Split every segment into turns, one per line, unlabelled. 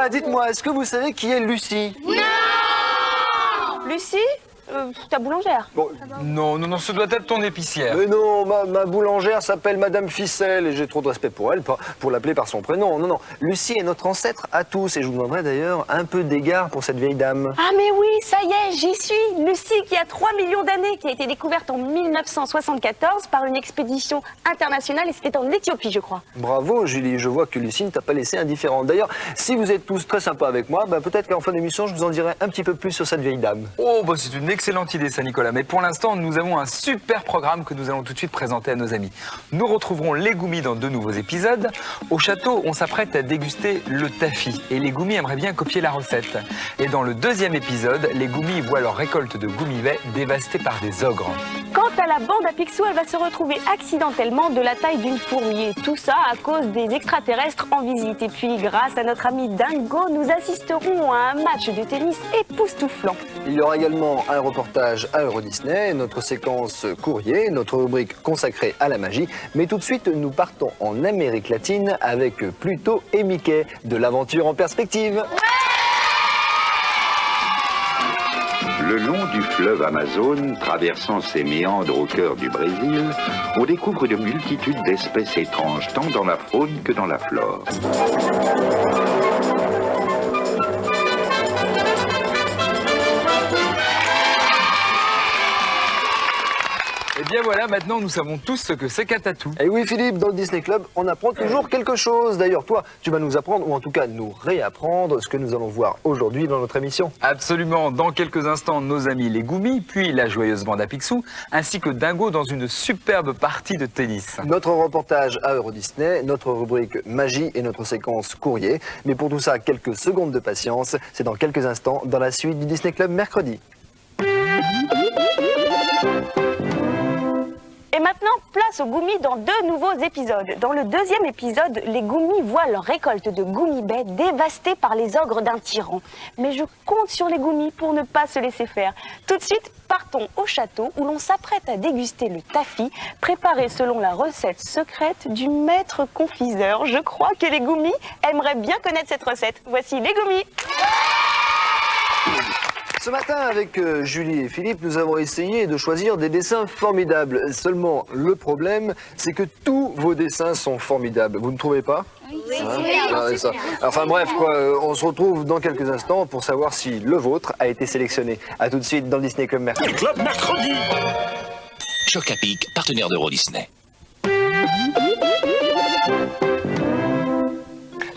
dites-moi, est-ce que vous savez qui est Lucie?
Lucie, ta boulangère.
Bon,
Non, ce doit être ton épicière.
mais non, ma boulangère s'appelle Madame Ficelle et j'ai trop de respect pour elle, pas pour l'appeler par son prénom. Non, Lucie est notre ancêtre à tous et je vous demanderai d'ailleurs un peu d'égard pour cette vieille dame.
Ah mais oui, ça y est, j'y suis. Lucie qui a 3 millions d'années, qui a été découverte en 1974 par une expédition internationale et c'était en Éthiopie, je crois.
Bravo Julie, je vois que Lucie ne t'a pas laissé indifférente. D'ailleurs, si vous êtes tous très sympas avec moi, peut-être qu'en fin d'émission, je vous en dirai un petit peu plus sur cette vieille dame.
Oh, c'est une excellente idée ça, Nicolas. Mais pour l'instant, nous avons un super programme que nous allons tout de suite présenter à nos amis. Nous retrouverons les Goumis dans 2 nouveaux épisodes. Au château, on s'apprête à déguster le taffy et les Goumis aimeraient bien copier la recette. Et dans le 2e épisode, les Goumis voient leur récolte de goumivets dévastée par des ogres.
Quant à la bande à Picsou, elle va se retrouver accidentellement de la taille d'une fourmi. Et tout ça à cause des extraterrestres en visite. Et puis, grâce à notre ami Dingo, nous assisterons à un match de tennis époustouflant.
Il y aura également un reportage à Euro Disney, notre séquence courrier, notre rubrique consacrée à la magie. Mais tout de suite, nous partons en Amérique latine avec Pluto et Mickey, de l'aventure en perspective.
Le long du fleuve Amazone, traversant ses méandres au cœur du Brésil, on découvre une multitude d'espèces étranges, tant dans la faune que dans la flore.
Et bien voilà, maintenant nous savons tous ce que c'est qu'un tatou.
Et oui Philippe, dans le Disney Club, on apprend toujours quelque chose. D'ailleurs, toi, tu vas nous apprendre, ou en tout cas nous réapprendre, ce que nous allons voir aujourd'hui dans notre émission.
Absolument, dans quelques instants, nos amis les Goumis, puis la joyeuse bande à Picsou, ainsi que Dingo dans une superbe partie de tennis.
Notre reportage à Euro Disney, notre rubrique magie et notre séquence courrier. Mais pour tout ça, quelques secondes de patience. C'est dans quelques instants dans la suite du Disney Club mercredi.
Et maintenant, place aux Goumis dans 2 nouveaux épisodes. Dans le 2e épisode, les Goumis voient leur récolte de goumibets dévastée par les ogres d'un tyran. Mais je compte sur les Goumis pour ne pas se laisser faire. Tout de suite, partons au château où l'on s'apprête à déguster le taffy, préparé selon la recette secrète du maître confiseur. Je crois que les Goumis aimeraient bien connaître cette recette. Voici les Goumis.
Ce matin, avec Julie et Philippe, nous avons essayé de choisir des dessins formidables. Seulement, le problème, c'est que tous vos dessins sont formidables. Vous ne trouvez pas?
Oui,
c'est ça. Enfin bref, on se retrouve dans quelques instants pour savoir si le vôtre a été sélectionné. A tout de suite dans le Disney Club mercredi.
Club mercredi.
Choc à Pic, partenaire d'Euro Disney.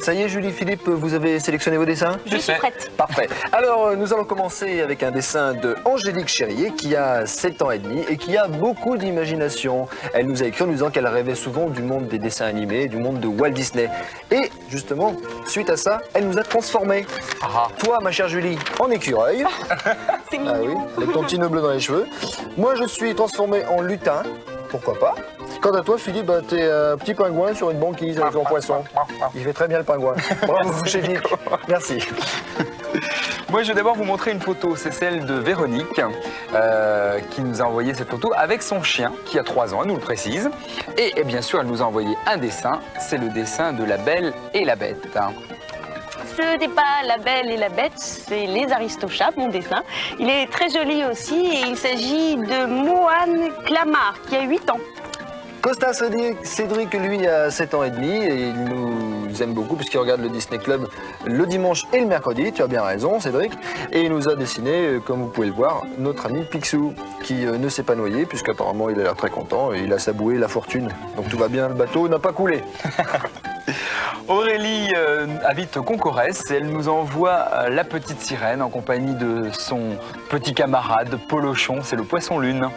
Ça y est, Julie, Philippe, vous avez sélectionné vos dessins?
Je suis prête.
Parfait. Alors, nous allons commencer avec un dessin de Angélique Chérier qui a 7 ans et demi et qui a beaucoup d'imagination. Elle nous a écrit en nous disant qu'elle rêvait souvent du monde des dessins animés, du monde de Walt Disney. Et justement, suite à ça, elle nous a transformés. Toi, ma chère Julie, en écureuil.
C'est
Ah oui,
mignon.
avec ton petit nœud bleu dans les cheveux. Moi, je suis transformé en lutin. Pourquoi pas? Quant à toi, Philippe, t'es un petit pingouin sur une banquise avec son poisson. Il fait très bien le pingouin. Bravo, Philippe. Merci.
Moi, je vais d'abord vous montrer une photo. C'est celle de Véronique qui nous a envoyé cette photo avec son chien qui a 3 ans, elle nous le précise. Et bien sûr, elle nous a envoyé un dessin. C'est le dessin de La Belle et la Bête.
Ce n'est pas La Belle et la Bête, c'est Les Aristochats, mon dessin. Il est très joli aussi et il s'agit de Mohan Clamart qui a 8 ans.
Costa Cédric, lui, a 7 ans et demi et il nous aime beaucoup puisqu'il regarde le Disney Club le dimanche et le mercredi. Tu as bien raison, Cédric. Et il nous a dessiné, comme vous pouvez le voir, notre ami Picsou qui ne s'est pas noyé puisqu'apparemment il a l'air très content et il a sa bouée, la fortune. Donc tout va bien, le bateau n'a pas coulé.
Aurélie habite Concorès et elle nous envoie la petite sirène en compagnie de son petit camarade Polochon, c'est le poisson lune.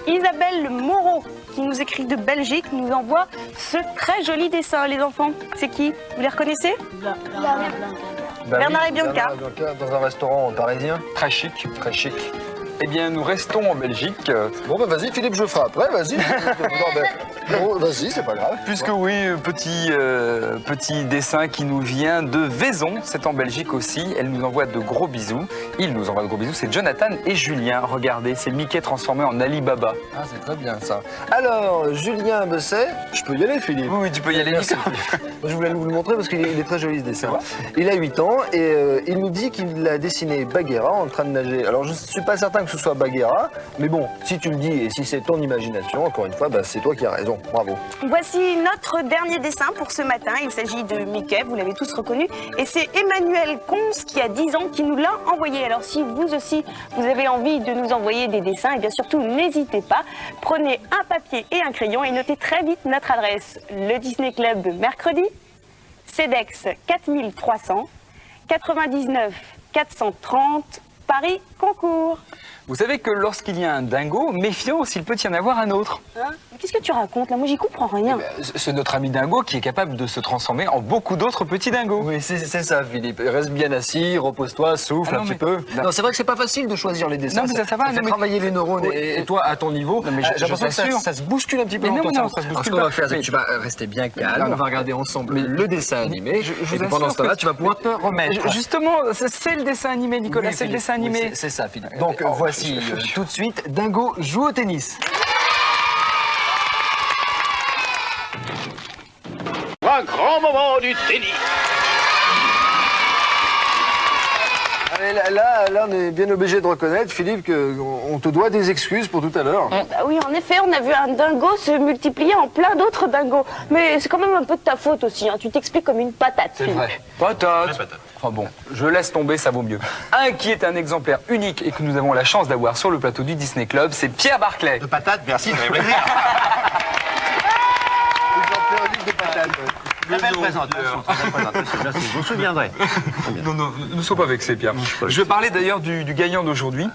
Isabelle Moreau, qui nous écrit de Belgique, nous envoie ce très joli dessin, les enfants. C'est qui? Vous les reconnaissez?
Bah
Bernard
oui,
et Bianca.
Bernard et Bianca dans un restaurant parisien.
Très chic, très chic. Eh bien, nous restons en Belgique.
Bon, bah vas-y, Philippe, je ferai après, vas-y. Bon, vas-y, c'est pas grave.
Puisque oui, petit dessin qui nous vient de Vaison, c'est en Belgique aussi. Elle nous envoie de gros bisous. Il nous envoie de gros bisous. C'est Jonathan et Julien. Regardez, c'est Mickey transformé en Alibaba.
Ah, c'est très bien ça. Alors, Julien Besset, je peux y aller, Philippe?
Oui, tu peux y aller,
Merci.
Nico.
Moi, je voulais vous le montrer parce qu'il est très joli ce dessin. Il a 8 ans et il nous dit qu'il a dessiné Bagheera en train de nager. Alors, je ne suis pas certain que ce soit Bagheera, mais bon, si tu le dis et si c'est ton imagination, encore une fois, bah, c'est toi qui as raison. Bravo.
Voici notre dernier dessin pour ce matin. Il s'agit de Mickey, vous l'avez tous reconnu. Et c'est Emmanuel Conce qui a 10 ans qui nous l'a envoyé. Alors si vous aussi, vous avez envie de nous envoyer des dessins, et bien surtout, n'hésitez pas. Prenez un papier et un crayon et notez très vite notre adresse. Le Disney Club de mercredi, CEDEX 4300, 99 430, Paris Concours.
Vous savez que lorsqu'il y a un dingo, méfiance, il peut y en avoir un autre.
Hein? Qu'est-ce que tu racontes là? Moi j'y comprends rien.
C'est notre ami dingo qui est capable de se transformer en beaucoup d'autres petits dingos.
Oui, c'est ça, Philippe. Reste bien assis, repose-toi, souffle
Ah non,
un petit
mais-
peu.
Non.
Non, c'est vrai que c'est pas facile de choisir les dessins.
Non, mais ça va,
fait
non, mais-
travailler les neurones
Oui.
et toi, à ton niveau,
Non, mais
j'ai l'impression que
t'assure.
ça se bouscule un petit peu
Mais
dans
non,
ton
non,
cerveau.
ça se
Alors,
bouscule
ce qu'on va
pas.
faire, c'est que
Mais-
tu vas rester bien calme,
Non, non.
on va regarder ensemble le dessin animé,
je
et
vous
puis pendant
assure
ce temps-là,
que-
tu vas pouvoir te remettre.
Justement, c'est le dessin animé, Nicolas,
Oui,
c'est le
Philippe,
dessin
oui,
animé.
c'est ça, Philippe. Donc
Oh,
voici tout de suite, Dingo joue au tennis.
Un grand moment du tennis.
Allez, là, on est bien obligé de reconnaître, Philippe, qu'on te doit des excuses pour tout à l'heure.
Bah oui, en effet, on a vu un dingo se multiplier en plein d'autres dingos. Mais c'est quand même un peu de ta faute aussi, hein. Tu t'expliques comme une patate.
C'est
Philippe.
vrai. Patate. Enfin bon, je laisse tomber, ça vaut mieux. Un qui est un exemplaire unique et que nous avons la chance d'avoir sur le plateau du Disney Club, c'est Pierre Barclay.
De patates, merci, ça fait plaisir. Très belle présentation, merci, je vous souviendrai.
Non, non, ne sois pas vexé, Pierre. Je vais parler d'ailleurs du gagnant d'aujourd'hui.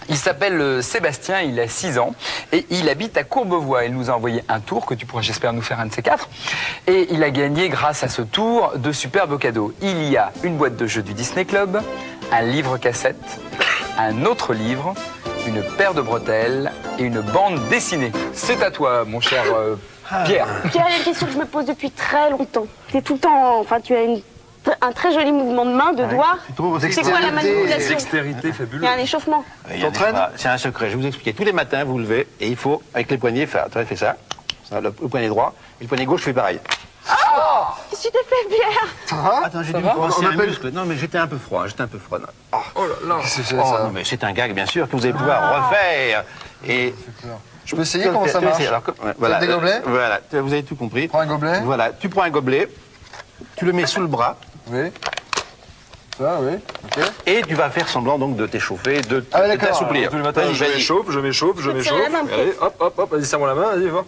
Il s'appelle Sébastien, il a 6 ans et il habite à Courbevoie. Il nous a envoyé un tour que tu pourras, j'espère, nous faire un de ces 4. Et il a gagné, grâce à ce tour, de superbes cadeaux. Il y a une boîte de jeux du Disney Club, un livre cassette, un autre livre, une paire de bretelles et une bande dessinée. C'est à toi, mon cher Pierre.
Pierre, il y a une question que je me pose depuis très longtemps. Tu es tout le temps, enfin, tu as un très joli mouvement de main, de doigts. C'est quoi la manipulation?
Dextérité
Il
fabuleuse.
y a un échauffement.
T'entraînes ?
C'est un secret, je vais vous expliquer. Tous les matins, vous levez et il faut, avec les poignets, faire. Tu fais ça, le poignet droit, et le poignet gauche fait pareil.
Qu'est-ce que tu t'es fait, Pierre?
Attends, j'ai dû me brosser un muscle. Non, mais j'étais un peu froid, non.
Oh là là.
C'est
Oh, non, mais c'est un gag, bien sûr, que vous allez pouvoir refaire. Et
Je peux essayer comment ça marche?
Voilà,
des gobelets
voilà, vous avez tout compris.
Prends un gobelet.
Voilà, tu prends un gobelet, tu le mets sous le bras,
Oui. Ça, oui. Ok.
et tu vas faire semblant donc de t'échauffer, de
Ah, d'accord.
t'assouplir.
Tous les matins,
Vas-y,
je
vas-y.
m'échauffe, je m'échauffe.
Faut te serrer la main,
Allez, hop, vas-y, serre-moi la main, vas-y, va.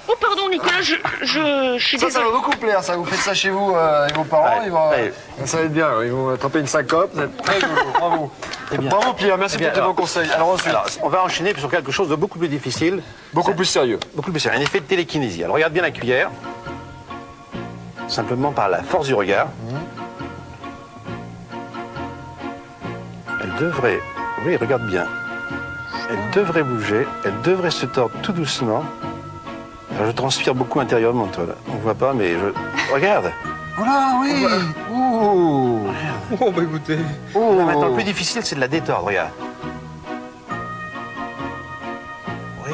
Oh, pardon, Nicolas, je suis
Ça
désolée.
va beaucoup plaire, ça. Vous faites ça chez vous avec vos parents,
Ouais,
ils vont,
ouais.
ça va être bien. Ils vont attraper une syncope, ça va être très joli. Bravo.
bien.
Bravo, Pierre, merci
Eh bien,
pour tes bons
alors-
conseils. Alors ensuite,
Alors, on va enchaîner sur quelque chose de beaucoup plus difficile,
beaucoup plus sérieux.
beaucoup plus sérieux, un effet de télékinésie. Alors, regarde bien la cuillère, simplement par la force du regard. Elle devrait, oui, regarde bien, elle devrait bouger, elle devrait se tordre tout doucement. Alors, je transpire beaucoup intérieurement, toi, là. On voit pas, mais je... Regarde.
Oh là, oui. Ouh.
Oh, bah écoutez.
Oh.
Là, maintenant, le plus difficile, c'est de la détordre, regarde. Oui.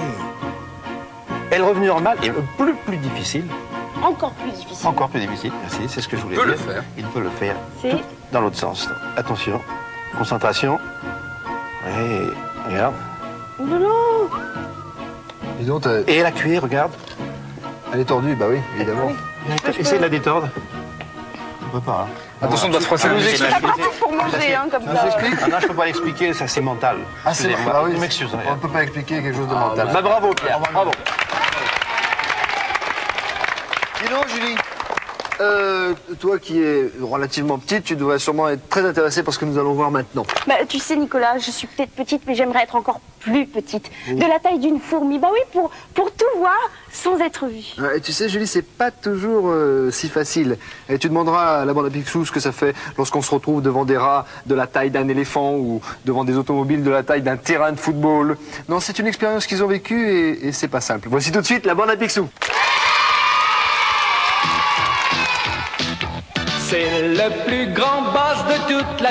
Elle est revenue normale, et le plus difficile,
Encore plus difficile.
encore plus difficile, merci, c'est ce que je voulais
Il peut
dire.
le faire.
Il peut le faire.
C'est-
Tout dans l'autre sens. Attention, concentration. Oui, regarde.
Oh là là.
Dis donc,
Et la cuillère, regarde.
elle est tordue, bah oui, évidemment.
Essaye de la détordre. On peut pas, hein.
Attention de pas se froisser le nez.
C'est pas pratique pour manger, hein, comme ça.
Ah non, je peux pas l'expliquer, ça c'est mental.
Ah, c'est
Excusez-moi,
ah oui,
je m'excuse.
on ne peut pas expliquer quelque chose de mental.
Bah, bravo, Pierre, bravo.
Dis donc, Julie, toi qui es relativement petite, tu devrais sûrement être très intéressée par ce que nous allons voir maintenant.
Bah, tu sais, Nicolas, je suis peut-être petite, mais j'aimerais être encore plus petite. De la taille d'une fourmi. Bah oui, pour tout voir sans être vue.
Et tu sais, Julie, c'est pas toujours si facile. Et tu demanderas à la bande à Picsou ce que ça fait lorsqu'on se retrouve devant des rats de la taille d'un éléphant ou devant des automobiles de la taille d'un terrain de football. Non, c'est une expérience qu'ils ont vécue et c'est pas simple. Voici tout de suite la bande à Picsou.
C'est le plus grand boss de toute la vie.